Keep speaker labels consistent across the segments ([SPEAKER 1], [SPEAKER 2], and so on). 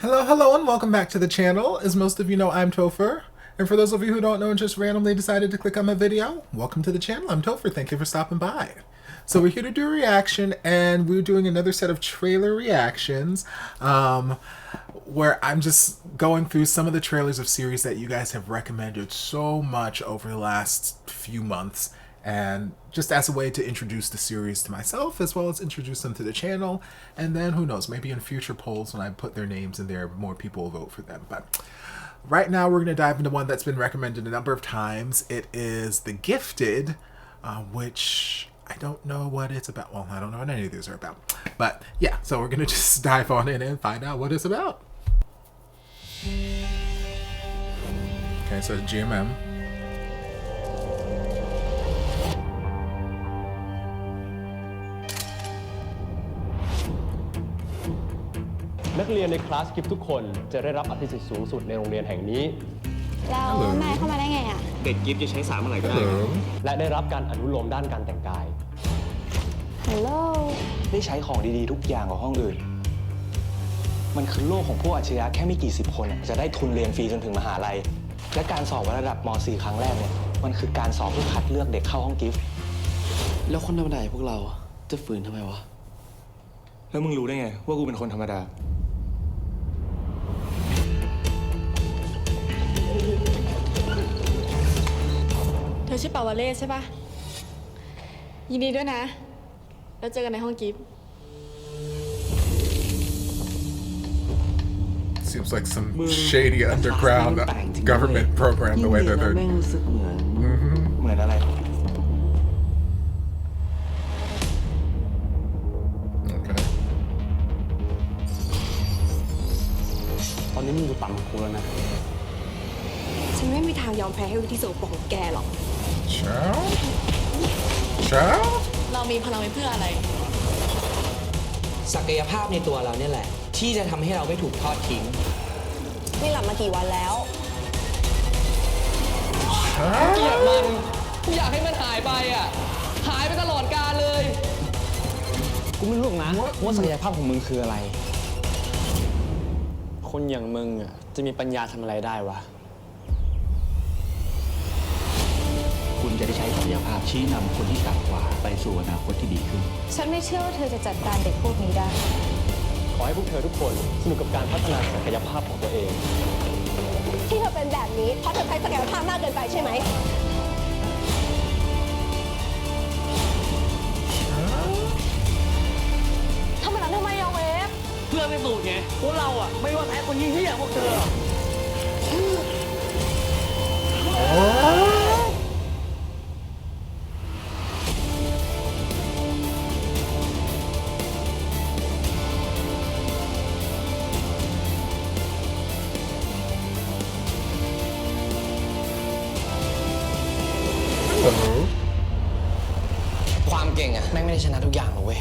[SPEAKER 1] Hello, and welcome back to the channel. As most of you know, I'm Topher. And for those of you who don't know and just randomly decided to click on my video, welcome to the channel. I'm Topher. Thank you for stopping by. So we're here to do a reaction, and we're doing another set of trailer reactions, where I'm just going through some of the trailers of series that you guys have recommended so much over the last few months, and just as a way to introduce the series to myself as well as introduce them to the channel. And then who knows, maybe in future polls when I put their names in there, more people will vote for them. But right now we're going to dive into one that's been recommended a number of times. It is The Gifted, which I don't know what it's about. Well, I don't know what any of these are about. But yeah, so we're going to just dive on in and find out what it's about. Okay, so GMM.
[SPEAKER 2] นักเรียนในคลาสกิฟทุกคนจะได้รับอภิสิทธิ์สูงสุดในโรงเรียนแห่งนี้
[SPEAKER 3] แล้วนายเข้ามาได้ไงอ่ะ
[SPEAKER 4] เด็กกิฟต์จะใช้สามอะไรก็ได้
[SPEAKER 2] และได้รับการอนุโลมด้านการแต่งกาย
[SPEAKER 3] ฮัลโหล
[SPEAKER 4] ได้ใช้ของดีๆทุกอย่างของห้องอื่นมันคือโลกของพวกอัจฉริยะแค่ไม่กี่สิบคนจะได้ทุนเรียนฟรีจนถึงมหาลัยและการสอบระดับม .4 ครั้งแรกเนี่ยมันคือการสอบเพื่อคัดเลือกเด็กเข้าห้องกิฟต์
[SPEAKER 5] แล้วคนธรรมดาพวกเราจะฝืนทำไมวะ
[SPEAKER 4] แล้วมึงรู้ได้ไงว่ากูเป็นคนธรรมดา
[SPEAKER 6] เธอชื่อปาวาเล่ใช่ปะยินดีด้วยนะแล้วเจอกันในห้องกิฟต์
[SPEAKER 1] Seems like some shady underground government program the way that they're
[SPEAKER 4] เหมือนอะไร
[SPEAKER 1] Okay.
[SPEAKER 2] ตอนนี้มึงอยู่ต่ำกว่ากูแล้วนะ
[SPEAKER 6] ฉันไม่มีทางยอมแพ้ให้วิธีสกปรกของแกหรอก
[SPEAKER 1] Child?
[SPEAKER 6] เรามีพลังไปเพื่ออะไร
[SPEAKER 5] ศักยภาพในตัวเราเนี่ยแหละที่จะทำให้เราไม่ถูกทอดทิ้ง
[SPEAKER 3] นี่หลับมากี่วันแล้ว
[SPEAKER 5] เกลียดมันกูอยากให้มันหายไปอ่ะหายไปตลอดกาลเลย
[SPEAKER 4] กูไม่รู้นะว่าศักยภาพของมึงคืออะไร
[SPEAKER 5] คนอย่างมึงอ่ะจะมีปัญญาทำอะไรได้วะ
[SPEAKER 4] คุณจะได้ใช้ศักยภาพชี้นำคนที่ต่ำกว่าไปสู่อนาคตที่ดีขึ้น
[SPEAKER 3] ฉันไม่เชื่อว่าเธอจะจัดการเด็กพวกนี้ได้
[SPEAKER 2] ขอให้พวกเธอทุกคนสนุกกับการพัฒนาศักยภาพของตัวเอง
[SPEAKER 3] ที่เธอเป็นแบบนี้เพราะเธอใช้ศักยภาพมากเกินไปใช่ไหมทำไมล่ะทำไมอะเวฟ
[SPEAKER 5] เพื่อไม่สูญไงพวกเราอ่ะไม่ว่าแพ้คนยิ่งเหี้ยพวกเธอความเก่งอ่ะแม่งไม่ได้ชนะทุกอย่างหรอกเว้ย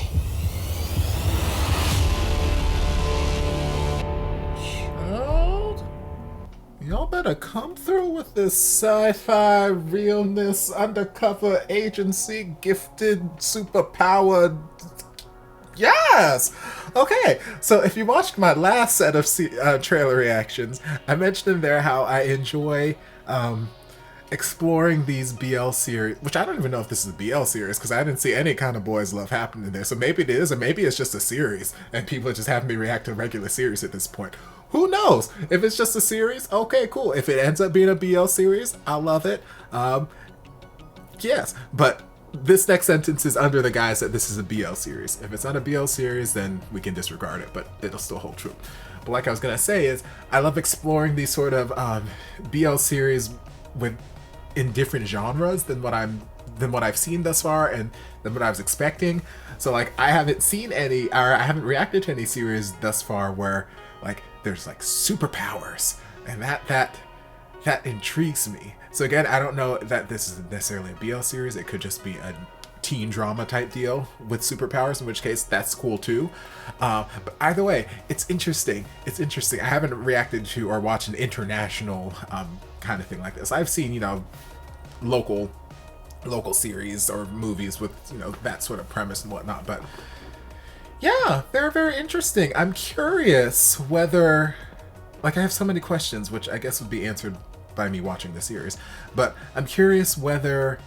[SPEAKER 1] Y'all better come through with this sci-fi realness, undercover agency, gifted, superpowered. Yes! Okay, so if you watched my last set of trailer reactions, I mentioned in there how I enjoy exploring these BL series, which I don't even know if this is a BL series because I didn't see any kind of boys love happening there. So maybe it is, or maybe it's just a series and people are just having me react to a regular series at this point. Who knows? If it's just a series, okay, cool. If it ends up being a BL series, I love it. Yes, but this next sentence is under the guise that this is a BL series. If it's not a BL series, then we can disregard it, but it'll still hold true. But like I was gonna say is, I love exploring these sort of BL series in different genres than what I've seen thus far and than what I was expecting. So like I haven't seen any, or I haven't reacted to any series thus far where like there's like superpowers, and that intrigues me. So again, I don't know that this is necessarily a BL series. It could just be a teen drama type deal with superpowers, in which case that's cool too. But either way, it's interesting. It's interesting. I haven't reacted to or watched an international kind of thing like this. I've seen, you know, local series or movies with, you know, that sort of premise and whatnot, but yeah, they're very interesting. I'm curious whether like I have so many questions, which I guess would be answered by me watching the series. But I'm curious whether,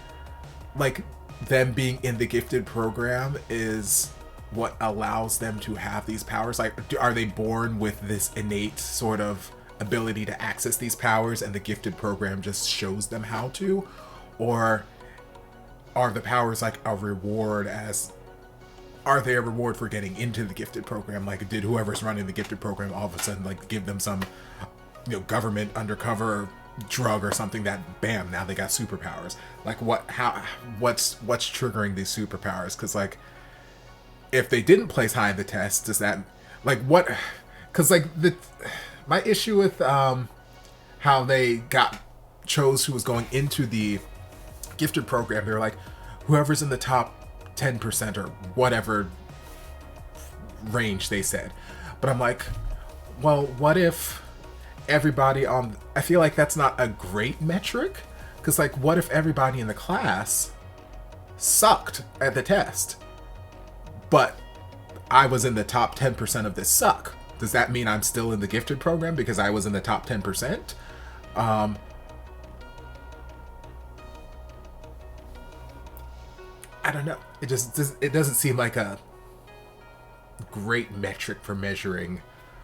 [SPEAKER 1] like, them being in the gifted program is what allows them to have these powers. Like, are they born with this innate sort of ability to access these powers and the gifted program just shows them how to? Or are the powers like a reward are they a reward for getting into the gifted program? Like, did whoever's running the gifted program all of a sudden like give them some, government undercover drug or something that bam, now they got superpowers? Like, what's triggering these superpowers? Because like, if they didn't place high in the test, does that like what? Because like my issue with how they chose who was going into the gifted program, they're like, whoever's in the top 10% or whatever range they said. But I'm like, well, what if everybody I feel like that's not a great metric, because like, what if everybody in the class sucked at the test, but I was in the top 10% of this suck? Does that mean I'm still in the gifted program because I was in the top 10%? I don't know. It doesn't seem like a great metric for measuring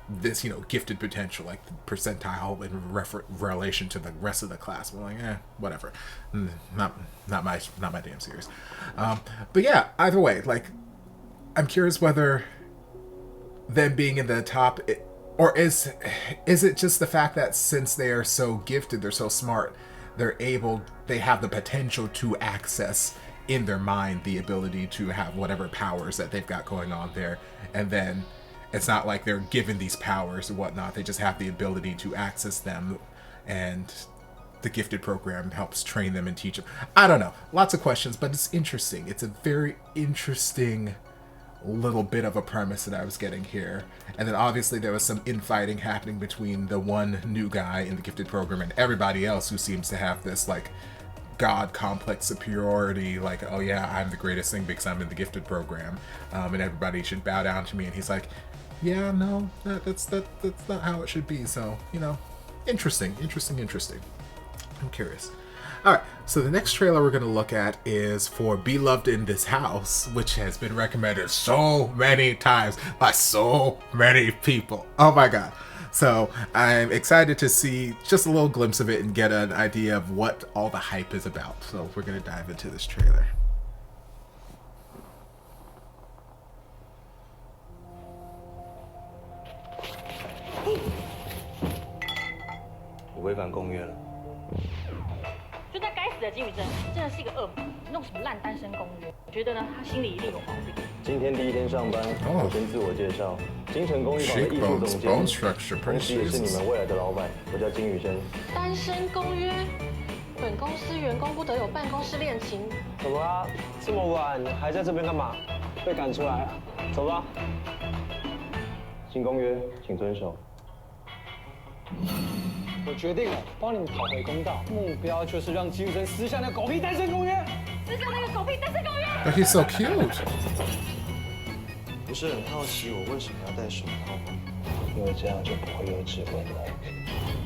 [SPEAKER 1] this, gifted potential, like the percentile in relation to the rest of the class. We're like, whatever. Not my damn series. But yeah, either way, like, I'm curious whether them being in the top, or is it just the fact that since they are so gifted, they're so smart, they have the potential to access in their mind the ability to have whatever powers that they've got going on there, and then it's not like they're given these powers or whatnot, they just have the ability to access them, and the gifted program helps train them and teach them. I don't know, lots of questions, but it's interesting. It's a very interesting little bit of a premise that I was getting here. And then obviously there was some infighting happening between the one new guy in the gifted program and everybody else who seems to have this like god complex superiority, like, oh yeah, I'm the greatest thing because I'm in the gifted program, and everybody should bow down to me. And he's like, yeah, no, that's not how it should be. So, interesting. I'm curious. All right, so the next trailer we're going to look at is for Beloved in This House, which has been recommended so many times by so many people. Oh my god. So I'm excited to see just a little glimpse of it and get an idea of what all the hype is about. So we're going to dive into this trailer.
[SPEAKER 4] 违反公约了。
[SPEAKER 7] 就那该死的金宇珍，真的是一个恶魔，弄什么烂单身公约？我觉得呢，他心里一定有毛病。
[SPEAKER 2] 今天第一天上班，我先自我介绍，京城工艺坊的艺术总监，同时也是你们未来的老板，我叫金宇珍。
[SPEAKER 3] 单身公约，本公司员工不得有办公室恋情。
[SPEAKER 8] 怎么啦？这么晚还在这边干嘛？被赶出来啊？走吧。
[SPEAKER 2] 新公约，请遵守。
[SPEAKER 8] 我决定了，帮你们讨回公道，目标就是让金宇珍撕下那狗屁单身公约，
[SPEAKER 7] 撕下那个狗屁单身公约。
[SPEAKER 1] But he's so cute.
[SPEAKER 4] 不是很好奇我为什么要戴手套吗？
[SPEAKER 8] 因为这样就不会有指纹了。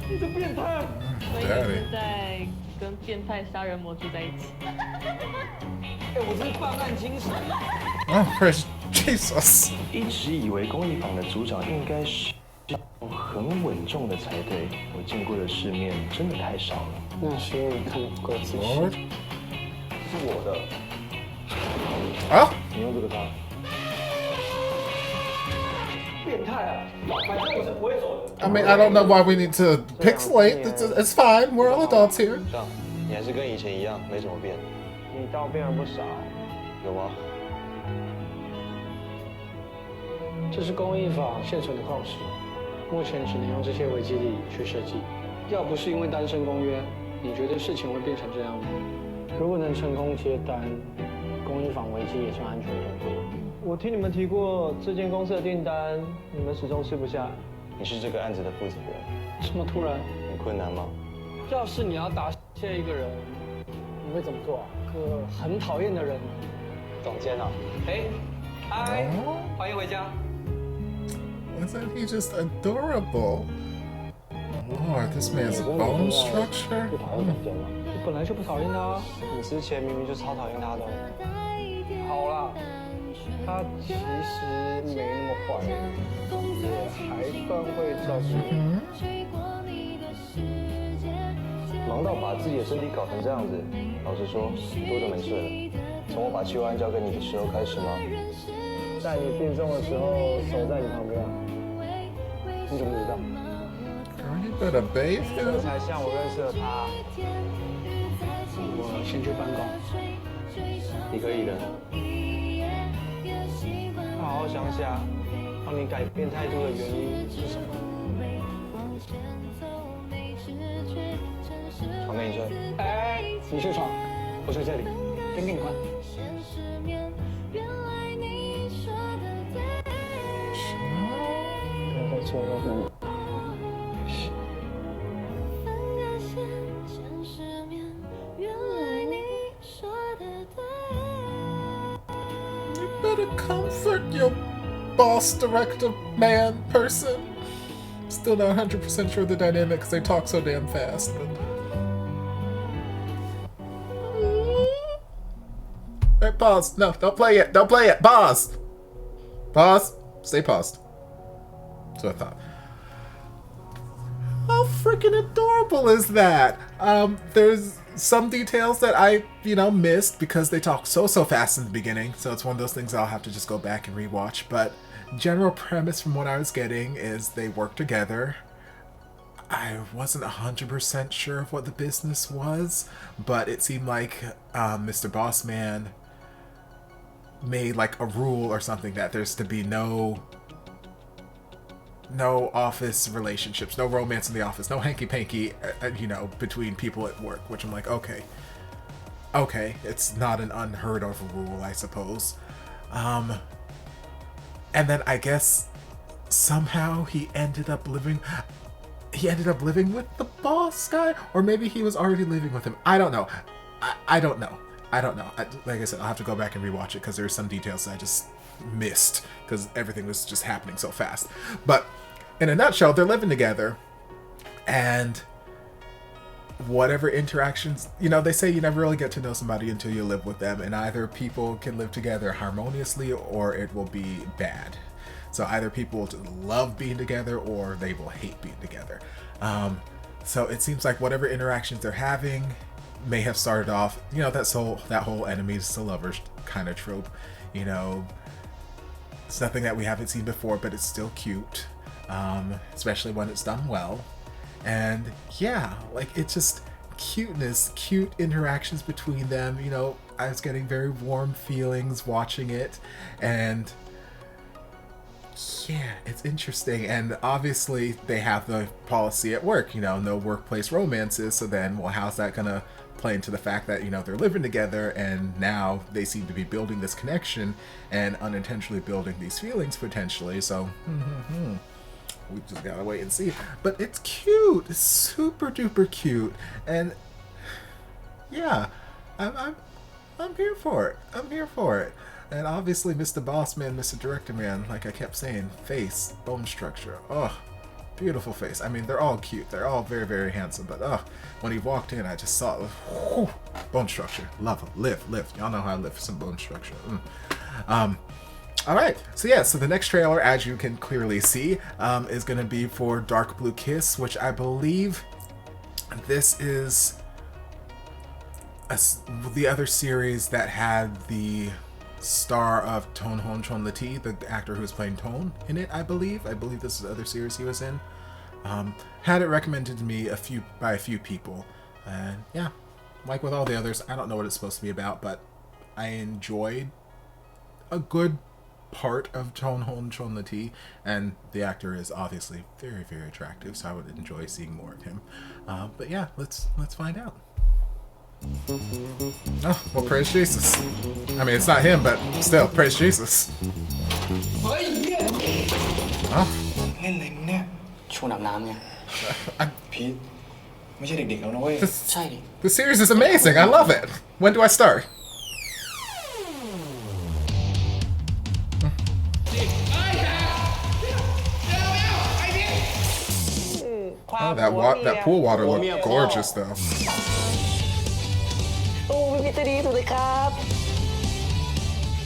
[SPEAKER 7] 你这变态！所以你
[SPEAKER 1] Daddy.
[SPEAKER 7] 是在跟变态杀人魔住在一起。
[SPEAKER 8] 哎，我这是办案精神。
[SPEAKER 1] Oh, praise Jesus.
[SPEAKER 4] 一直以为工艺坊的组长应该是很稳重的才对，我见过的世面真的太少了。
[SPEAKER 8] 那是因为你看得不够仔细。
[SPEAKER 1] Lord.
[SPEAKER 2] 这是我的，
[SPEAKER 1] Oh.
[SPEAKER 2] 你用这个擦。
[SPEAKER 8] 变态啊！反正我是不会走的。
[SPEAKER 1] I mean, I don't know why we need to pixelate. It's fine. We're all adults here.
[SPEAKER 4] 这样，你还是跟以前一样，没怎么变。
[SPEAKER 8] 你倒变了不少。
[SPEAKER 4] 有吗？
[SPEAKER 8] 这是工艺坊现存的矿石，目前只能用这些为基底去设计。要不是因为单身公约，你觉得事情会变成这样吗？如果能成功接单，工艺坊危机也算安全度过。我听你们提过这间公司的订单，你们始终吃不下。
[SPEAKER 4] 你是这个案子的负责人，
[SPEAKER 8] 这么突然？
[SPEAKER 4] 很困难吗？
[SPEAKER 8] 要是你要答谢一个人，你会怎么做啊？个很讨厌的人。总监啊，哎，嗨，欢迎回家。
[SPEAKER 1] Isn't he just adorable? Lord, this man's bone structure.
[SPEAKER 8] 不讨厌总监吗？你本来就不讨厌他啊，你之前明明就超讨厌他的。好啦，他其实没那么坏，也还算会照顾你。
[SPEAKER 2] 忙到把自己的身体搞成这样子，老实说，多久没睡了？从我把秋安交给你的时候开始吗？
[SPEAKER 8] 在你病重的时候守在你旁边，你怎么知道？
[SPEAKER 1] Girl, you better bathe
[SPEAKER 8] 这
[SPEAKER 1] him.
[SPEAKER 8] 才像我认识的他。我先去办公。
[SPEAKER 2] 你可以的。
[SPEAKER 8] 好好想想，让你改变态度的原因是什么？
[SPEAKER 2] 床给你睡。
[SPEAKER 8] 哎，你去床，我睡这里，先给你换。不要再做噩梦。
[SPEAKER 1] Better comfort your boss director man person. Still not 100% sure of the dynamic because they talk so damn fast. But... Alright, pause. No, don't play it. Don't play it. Pause. Pause. Stay paused. That's what I thought. How freaking adorable is that? There's some details that I, missed because they talk so fast in the beginning. So it's one of those things I'll have to just go back and rewatch. But general premise from what I was getting is they work together. I wasn't 100% sure of what the business was, but it seemed like Mr. Bossman made like a rule or something that there's to be no office relationships, no romance in the office, no hanky-panky, between people at work, which I'm like, okay, it's not an unheard of rule, I suppose. And then I guess somehow he ended up living with the boss guy, or maybe he was already living with him. I don't know. I don't know. Like I said, I'll have to go back and rewatch it because there's some details I just missed because everything was just happening so fast. But in a nutshell, they're living together, and whatever interactions, they say you never really get to know somebody until you live with them, and either people can live together harmoniously or it will be bad. So either people will love being together or they will hate being together. So it seems like whatever interactions they're having may have started off, that whole enemies to lovers kind of trope. It's nothing that we haven't seen before, but it's still cute, especially when it's done well. And yeah, it's just cuteness, cute interactions between them. I was getting very warm feelings watching it, and yeah, it's interesting. And obviously they have the policy at work, no workplace romances. So then, well, how's that gonna play into the fact that, they're living together and now they seem to be building this connection and unintentionally building these feelings potentially. So, we just gotta wait and see. But it's cute. It's super duper cute. And yeah, I'm here for it. I'm here for it. And obviously, Mr. Boss Man, Mr. Director Man, like I kept saying, face, bone structure. Oh, beautiful face. I mean, they're all cute. They're all very, very handsome. But when he walked in, I just saw bone structure. Love him. Lift. Y'all know how I live for some bone structure. All right. So yeah. So the next trailer, as you can clearly see, is going to be for Dark Blue Kiss, which I believe this is the other series that had the star of Tone Hon Chon-Lati, the actor who was playing Tone in it, I believe this is the other series he was in. Had it recommended to me by a few people, and yeah, like with all the others, I don't know what it's supposed to be about, but I enjoyed a good part of Tone Hon Chon-Lati, and the actor is obviously very, very attractive, so I would enjoy seeing more of him. But yeah, let's find out. Oh, well, praise Jesus. I mean, it's not him, but still, praise Jesus. Oh.
[SPEAKER 4] เล่นอะไรมึงเนี่ยช่วงอาบน้ำไงพีทไม่ใช่เด็กๆแล้วนะเว้ยใช่ดิ
[SPEAKER 1] The series is amazing. I love it. When do I start?
[SPEAKER 8] ความ
[SPEAKER 1] Oh, that pool water looked gorgeous though.
[SPEAKER 4] โอ้พี่จะดีสุดเลยครับ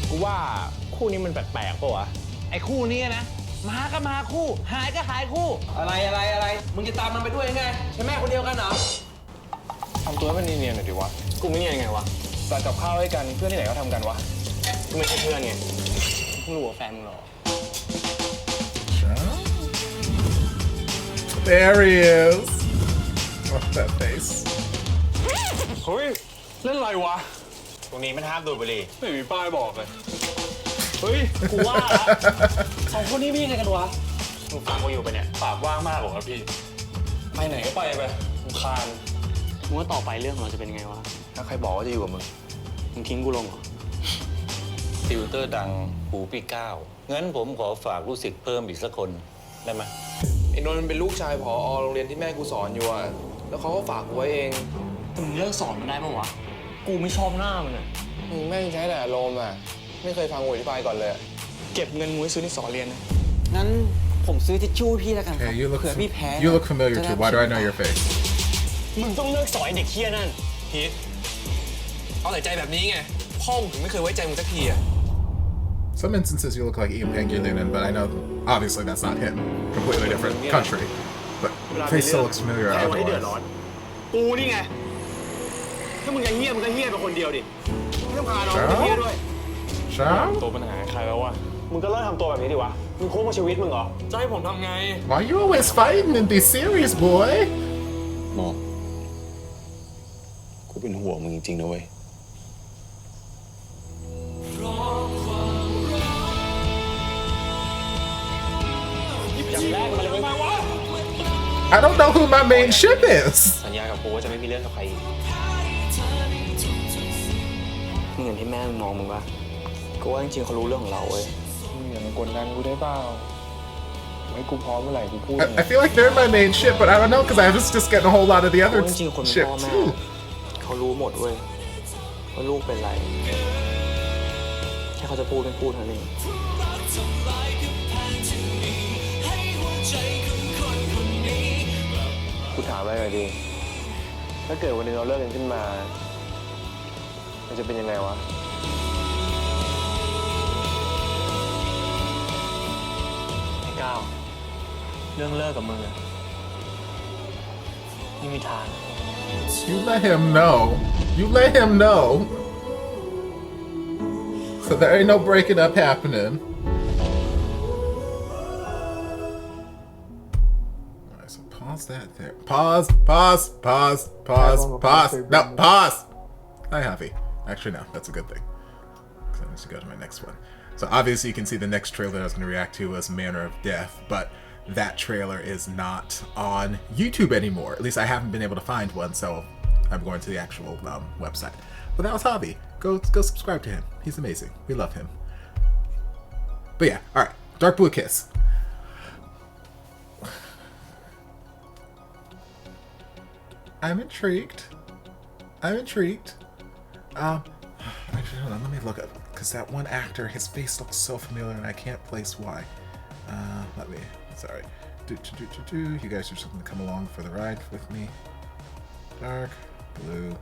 [SPEAKER 5] กูว่าคู่นี้มันแปลกๆป่ะวะ ไอ้คู่นี้นะ มาก็มาคู่ หายก็หายคู่
[SPEAKER 9] อะไร มึงจะตามมันไปด้วยไง ใช่แม่คนเดียวกันเหรอ
[SPEAKER 4] ทำตัวให้มันเนียนๆหน่อยดิวะ กูไม่เนียนไงวะสั่งกับข้าวให้กันเพื่อนที่ไหนก็ทำกันวะกูไม่ใช่เพื่อนไงเพิ่งรู้ว่าแฟนมึงหรอ
[SPEAKER 1] There he is. What's that face?
[SPEAKER 4] เฮ้ย เล่นอะไรวะ ตรงนี้มันห้ามดูดบุหรี่ไม่มีป้ายบอกเลย เฮ้ย กูว่าละสองคนนี้มียังไงกันวะมึงฟังกูอยู่ปะเนี่ยปากว่างมากหรอครับพี่ ไปไหนก็ไปไปมึงคานมึงว่าต่อไปเรื่องของเราจะเป็นยังไงวะ ถ้าใครบอกว่าจะอยู่กับมึง มึงทิ้งกูลงเหรอ
[SPEAKER 10] ติวเตอร์ดังหูปีเก้างั้นผมขอฝากลูกศิษย์เพิ่มอีกสักคนได้ไหม
[SPEAKER 9] ไอ้นนท์มันเป็นลูกชายผอโรงเรียนที่แม่กูสอนอยู่อะแล้วเขาก็ฝากกูไว้เอง
[SPEAKER 4] แต่มึงเลิกสอนมันได้ปะวะ กูไม่ชอบหน้ามันอะ
[SPEAKER 9] มึงแม่งใช้แต่อารมณ์อะไม่เคยฟังกูอธิบายก่อนเลย
[SPEAKER 4] เก็บเงินมุ้ยซื้อที่สอนเรียนนะ
[SPEAKER 5] งั้นผมซื้อทิชชู่พี่แล้วกันครับ
[SPEAKER 1] Okay, you look
[SPEAKER 5] เผื่อพี่แพ้
[SPEAKER 1] you look familiar too. Why do I know your face?
[SPEAKER 4] มึงต้องเลิกสอนไอ้เด็กเฮี้ยนั่น
[SPEAKER 9] พีทเอาแต่ใจแบบนี้ไง พ่อมึงถึงไม่เคยไว้ใจมึงสักทีอะ
[SPEAKER 1] Some instances you look like Ian Pangilinan, but I know obviously that's not him. Completely different country. But face still looks familiar
[SPEAKER 4] ใครไว้ให้เดือดร้อน
[SPEAKER 1] otherwise.
[SPEAKER 4] กูนี่ไง ถ้ามึงจะเฮี้ยมึงก็เฮี้ยไปคนเดียวดิ ไม่ต้องพาน้องไปเฮี้ยด้วย
[SPEAKER 1] Sean?
[SPEAKER 4] ตัวปัญหาใครแล้ววะ มึงก็เลิกทำตัวแบบนี้ดิวะ มึงคุ้มกับชีวิตมึงเหรอ
[SPEAKER 9] จะให้ผมทำไง
[SPEAKER 1] Why you always fighting in these series, boy?
[SPEAKER 11] หมอกูเป็นห่วงมึงจริงๆนะเว้ย
[SPEAKER 4] อย่างแรกมันเลยไม่วะ
[SPEAKER 1] I don't know who my main ship is.
[SPEAKER 4] สัญญากับกูว่าจะไม่มีเรื่องกับใครอีกมึงเห็นที่แม่มึงมองมึงปะกูว่าจริงๆเขารู้เรื่องของเราเว้ย
[SPEAKER 8] อย่ามากดดันกูได้เปล่าไว้กูพร้อมเมื่อไหร่กูพูด
[SPEAKER 1] I feel like they're my main ship, but I don't know because I was just getting a whole lot of the
[SPEAKER 4] กู
[SPEAKER 1] other
[SPEAKER 4] ว่าจริงๆคนเป็น
[SPEAKER 1] ship
[SPEAKER 4] พ่อแม่
[SPEAKER 1] too.
[SPEAKER 4] เขารู้หมดเว้ยว่าลูกเป็นไรแค่เขาจะพูดไม่พูดเท่านั้นเอง
[SPEAKER 8] กูถามอะไรหน่อยดิ ถ้าเกิดวันหนึงเราเลิกกันขึ้นมา มันจะเป็นยังไงวะ
[SPEAKER 4] ไอ้ก้าวเรื่องเลิกกับมึงอะไม่มีทาง
[SPEAKER 1] You let him know. You let him know. So there ain't no breaking up happening. Alright, so pause that there. Pause. No, pause! Hi, Javi. Actually, no, that's a good thing. So I need to go to my next one. So obviously you can see the next trailer I was going to react to was Manner of Death, but that trailer is not on YouTube anymore. At least I haven't been able to find one, so I'm going to the actual website. But that was Javi. Go subscribe to him. He's amazing. We love him. But yeah, alright. Dark Blue Kiss. I'm intrigued. Actually, hold on, let me look up, because that one actor, his face looks so familiar and I can't place why. Sorry. You guys are just going to come along for the ride with me. Dark Blue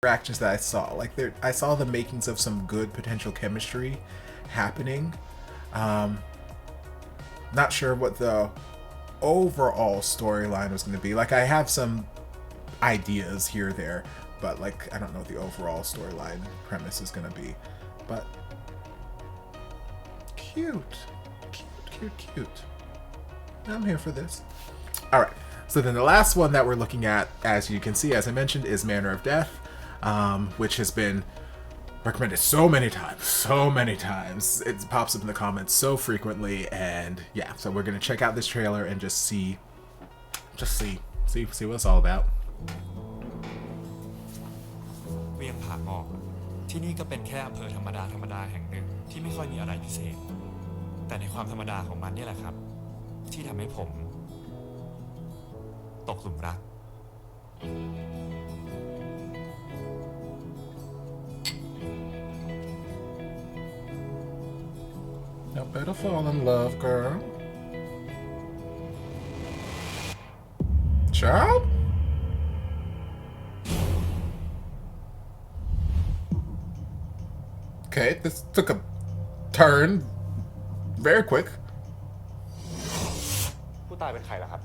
[SPEAKER 1] reactions that I saw. Like I saw the makings of some good potential chemistry happening. Not sure what the overall storyline was going to be. Like I have some ideas here or there, but like I don't know what the overall storyline premise is going to be. But cute. I'm here for this. All right. So then the last one that we're looking at, as you can see, as I mentioned, is Manner of Death, which has been recommended so many times. It pops up in the comments so frequently, and yeah, so we're gonna check out this trailer and just see what it's all about.
[SPEAKER 12] เวียงผาหมอกที่นี่ก็เป็นแค่อำเภอธรรมดาแห่งหนึ่งที่ไม่ค่อยมีอะไรพิเศษแต่ในความธรรมดาของมันนี่แหละครับที่ทำให้ผมตกหลุมรัก
[SPEAKER 1] You better fall in love, girl. Child? Okay, this took a turn very quick.
[SPEAKER 4] ผู้ตายเป็นใครล่ะครับ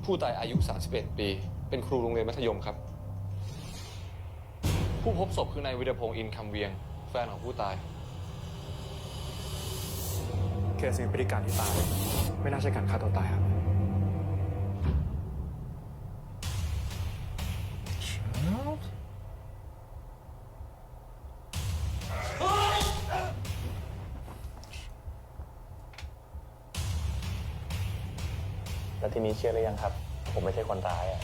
[SPEAKER 4] ผู้ตายอายุ31ปีเป็นครูโรงเรียนมัธยมครับผู้พบศพคือนายวิรพงษ์อินคำเวียงแฟนของผู้ตายเคสนี้พฤติการที่ตายไม่น่าใช่การฆ่าตัวตายครับ
[SPEAKER 2] แล้วทีนี้เชื่อหรือยังครับผมไม่ใช่คนร้ายอ่ะ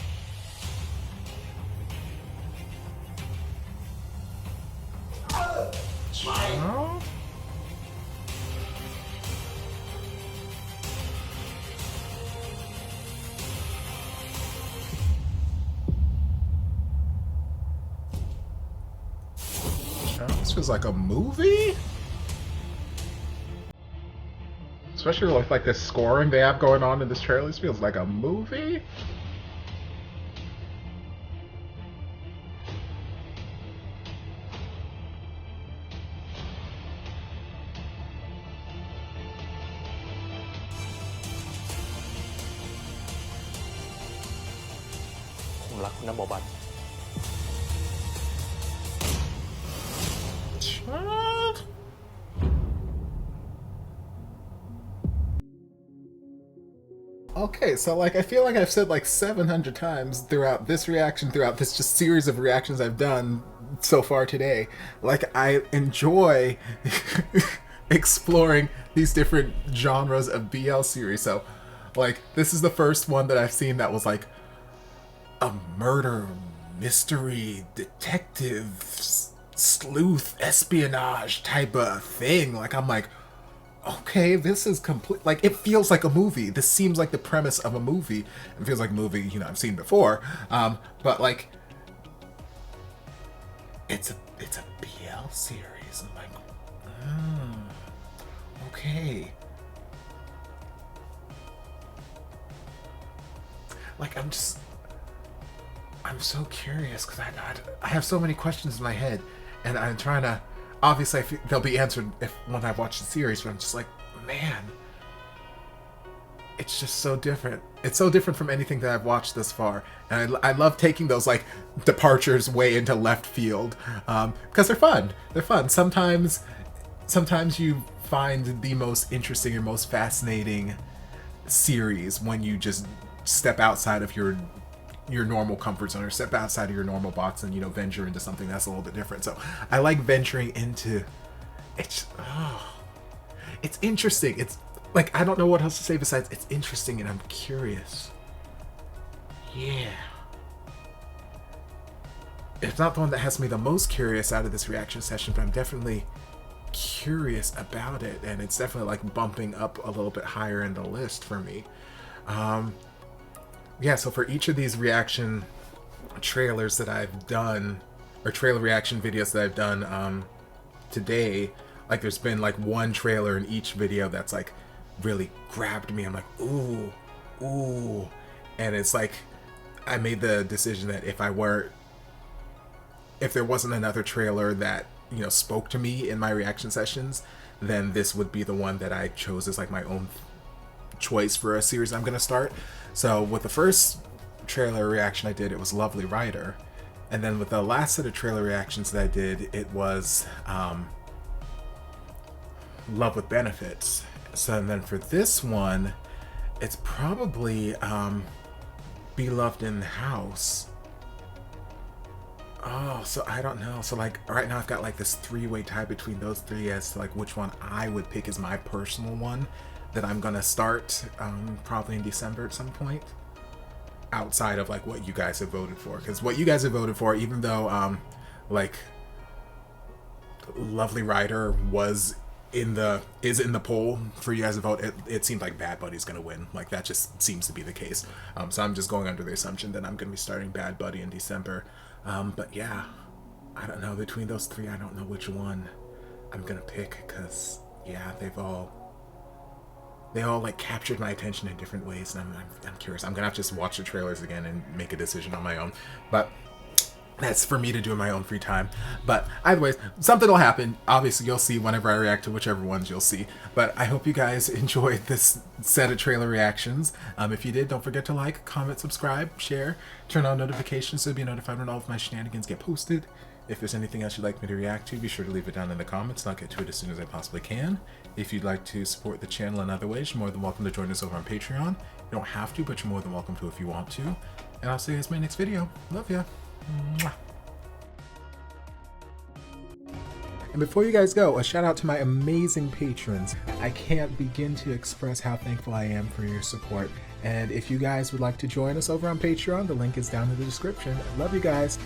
[SPEAKER 1] This feels like a movie? Especially with like the scoring they have going on in this trailer, this feels like a movie. Okay, so like I feel like I've said like 700 times throughout this reaction, throughout this just series of reactions I've done so far today, like I enjoy exploring these different genres of BL series. So like this is the first one that I've seen that was like a murder, mystery, detective, sleuth, espionage type of thing. Like I'm like, okay, this is complete. Like it feels like a movie. This seems like the premise of a movie. It feels like a movie, you know, I've seen before. But like, it's a BL series. I'm like, okay. Like I'm so curious because I have so many questions in my head, and I'm trying to. Obviously, I feel they'll be answered when I watch the series, but I'm just like, man, it's just so different. It's so different from anything that I've watched thus far, and I love taking those like departures way into left field because they're fun. They're fun. Sometimes you find the most interesting or most fascinating series when you just step outside of your normal comfort zone or step outside of your normal box and, you know, venture into something that's a little bit different. So I like venturing into it's interesting. It's like, I don't know what else to say besides it's interesting and I'm curious. Yeah. It's not the one that has me the most curious out of this reaction session, but I'm definitely curious about it, and it's definitely like bumping up a little bit higher in the list for me. Yeah, so for each of these reaction trailers that I've done, or trailer reaction videos that I've done today, like there's been like one trailer in each video that's like really grabbed me. I'm like, ooh, and it's like I made the decision that if if there wasn't another trailer that, you know, spoke to me in my reaction sessions, then this would be the one that I chose as like my own choice for a series I'm gonna start. So with the first trailer reaction I did, it was Lovely Rider, and then with the last set of trailer reactions that I did, it was Love with Benefits. So and then for this one, it's probably Beloved in the House. Oh, so I don't know. So like right now I've got like this three-way tie between those three as to like which one I would pick as my personal one that I'm gonna start probably in December at some point, outside of like what you guys have voted for. Because what you guys have voted for, even though like Lovely Rider is in the poll for you guys to vote, it seemed like Bad Buddy's gonna win. Like that just seems to be the case. So I'm just going under the assumption that I'm gonna be starting Bad Buddy in December. But yeah, I don't know, between those three, I don't know which one I'm gonna pick, because yeah, they all like captured my attention in different ways, and I'm curious. I'm gonna have to just watch the trailers again and make a decision on my own, but that's for me to do in my own free time. But either way, something will happen. Obviously, you'll see whenever I react to whichever ones you'll see. But I hope you guys enjoyed this set of trailer reactions. If you did, don't forget to like, comment, subscribe, share, turn on notifications so you'll be notified when all of my shenanigans get posted. If there's anything else you'd like me to react to, be sure to leave it down in the comments, and I'll get to it as soon as I possibly can. If you'd like to support the channel in other ways, you're more than welcome to join us over on Patreon. You don't have to, but you're more than welcome to if you want to. And I'll see you guys in my next video. Love ya. Mwah. And before you guys go, a shout out to my amazing patrons. I can't begin to express how thankful I am for your support. And if you guys would like to join us over on Patreon, the link is down in the description. I love you guys.